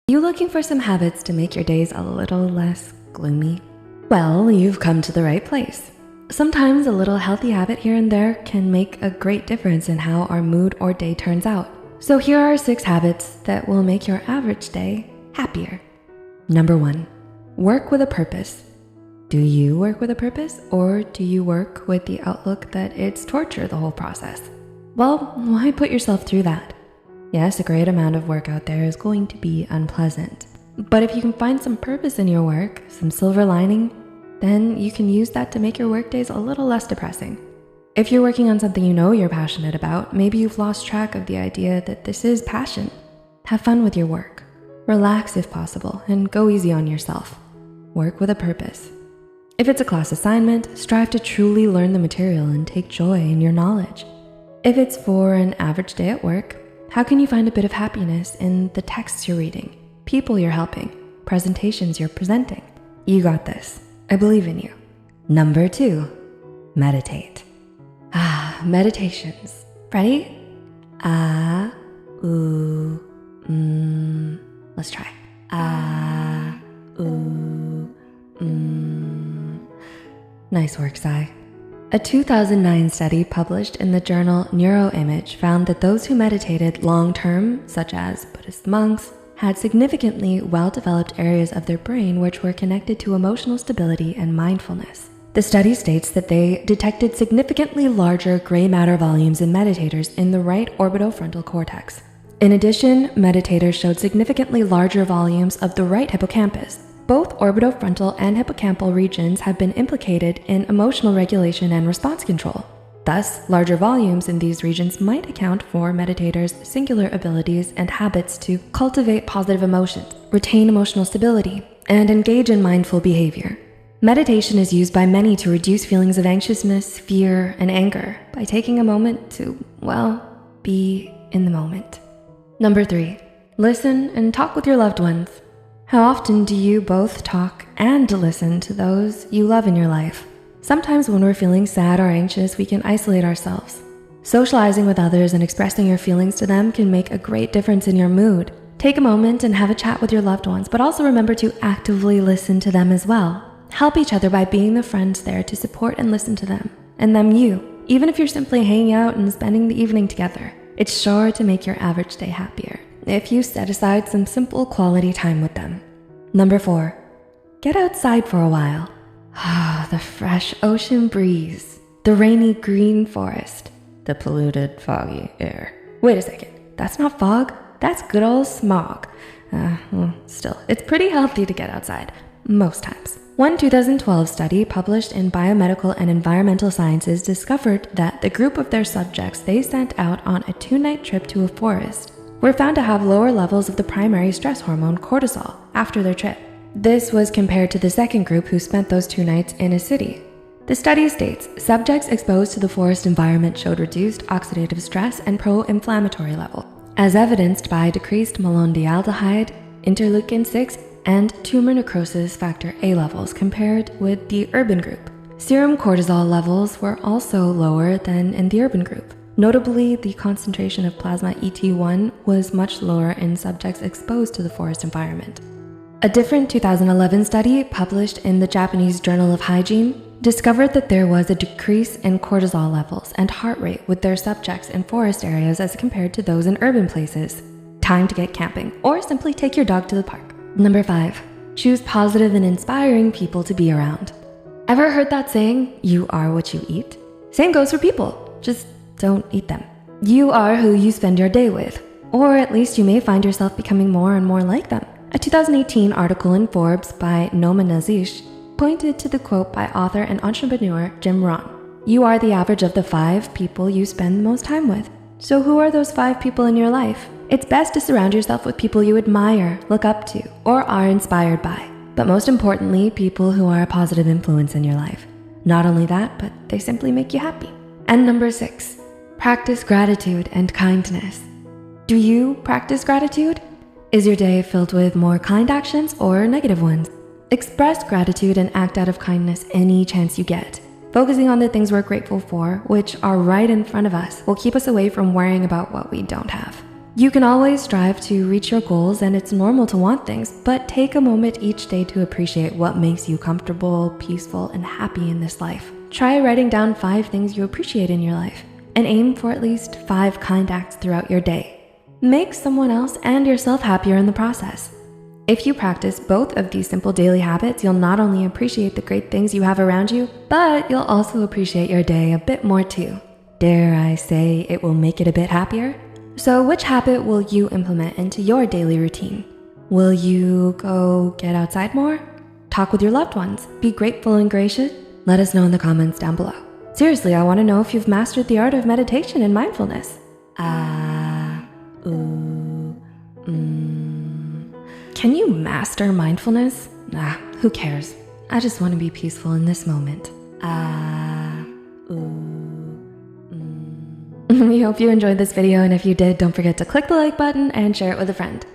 You looking for some habits to make your days a little less gloomy? Well, you've come to the right place. Sometimes a little healthy habit here and there can make a great difference in how our mood or day turns out. So here are 6 habits that will make your average day happier. Number 1, work with a purpose. Do you work with a purpose, or do you work with the outlook that it's torture the whole process? Well, why put yourself through that? Yes, a great amount of work out there is going to be unpleasant. But if you can find some purpose in your work, some silver lining, then you can use that to make your work days a little less depressing. If you're working on something you know you're passionate about, maybe you've lost track of the idea that this is passion. Have fun with your work. Relax if possible, and go easy on yourself. Work with a purpose. If it's a class assignment, strive to truly learn the material and take joy in your knowledge. If it's for an average day at work, how can you find a bit of happiness in the texts you're reading, people you're helping, presentations you're presenting? You got this. I believe in you. Number 2, meditate. Meditations. Ready? Let's try. Nice work, Sai. A 2009 study published in the journal Neuroimage found that those who meditated long-term, such as Buddhist monks, had significantly well-developed areas of their brain which were connected to emotional stability and mindfulness. The study states that they detected significantly larger gray matter volumes in meditators in the right orbitofrontal cortex. In addition, meditators showed significantly larger volumes of the right hippocampus. Both orbitofrontal and hippocampal regions have been implicated in emotional regulation and response control. Thus, larger volumes in these regions might account for meditators' singular abilities and habits to cultivate positive emotions, retain emotional stability, and engage in mindful behavior. Meditation is used by many to reduce feelings of anxiousness, fear, and anger by taking a moment to, be in the moment. Number 3, listen and talk with your loved ones. How often do you both talk and listen to those you love in your life? Sometimes when we're feeling sad or anxious, we can isolate ourselves. Socializing with others and expressing your feelings to them can make a great difference in your mood. Take a moment and have a chat with your loved ones, but also remember to actively listen to them as well. Help each other by being the friends there to support and listen to them, and them you, even if you're simply hanging out and spending the evening together. It's sure to make your average day happier if you set aside some simple quality time with them. Number 4, get outside for a while. The fresh ocean breeze, the rainy green forest, the polluted foggy air. Wait a second, that's not fog, that's good old smog. Still, it's pretty healthy to get outside, most times. One 2012 study published in Biomedical and Environmental Sciences discovered that the group of their subjects they sent out on a 2-night trip to a forest were found to have lower levels of the primary stress hormone cortisol after their trip. This was compared to the second group who spent those 2 nights in a city. The study states subjects exposed to the forest environment showed reduced oxidative stress and pro-inflammatory level, as evidenced by decreased malondialdehyde, interleukin-6, and tumor necrosis factor A levels compared with the urban group. Serum cortisol levels were also lower than in the urban group. Notably, the concentration of plasma ET1 was much lower in subjects exposed to the forest environment. A different 2011 study published in the Japanese Journal of Hygiene discovered that there was a decrease in cortisol levels and heart rate with their subjects in forest areas as compared to those in urban places. Time to get camping, or simply take your dog to the park. Number 5, choose positive and inspiring people to be around. Ever heard that saying, you are what you eat? Same goes for people, just don't eat them. You are who you spend your day with, or at least you may find yourself becoming more and more like them. A 2018 article in Forbes by Noma Nazish pointed to the quote by author and entrepreneur Jim Rohn. You are the average of the 5 people you spend the most time with. So who are those 5 people in your life? It's best to surround yourself with people you admire, look up to, or are inspired by. But most importantly, people who are a positive influence in your life. Not only that, but they simply make you happy. And number 6, practice gratitude and kindness. Do you practice gratitude? Is your day filled with more kind actions or negative ones? Express gratitude and act out of kindness any chance you get. Focusing on the things we're grateful for, which are right in front of us, will keep us away from worrying about what we don't have. You can always strive to reach your goals, and it's normal to want things, but take a moment each day to appreciate what makes you comfortable, peaceful, and happy in this life. Try writing down 5 things you appreciate in your life, and aim for at least 5 kind acts throughout your day. Make someone else and yourself happier in the process. If you practice both of these simple daily habits, you'll not only appreciate the great things you have around you, but you'll also appreciate your day a bit more too. Dare I say it will make it a bit happier? So which habit will you implement into your daily routine? Will you go get outside more? Talk with your loved ones? Be grateful and gracious? Let us know in the comments down below. Seriously, I want to know if you've mastered the art of meditation and mindfulness. Can you master mindfulness? Who cares? I just want to be peaceful in this moment. We hope you enjoyed this video, and if you did, don't forget to click the like button and share it with a friend.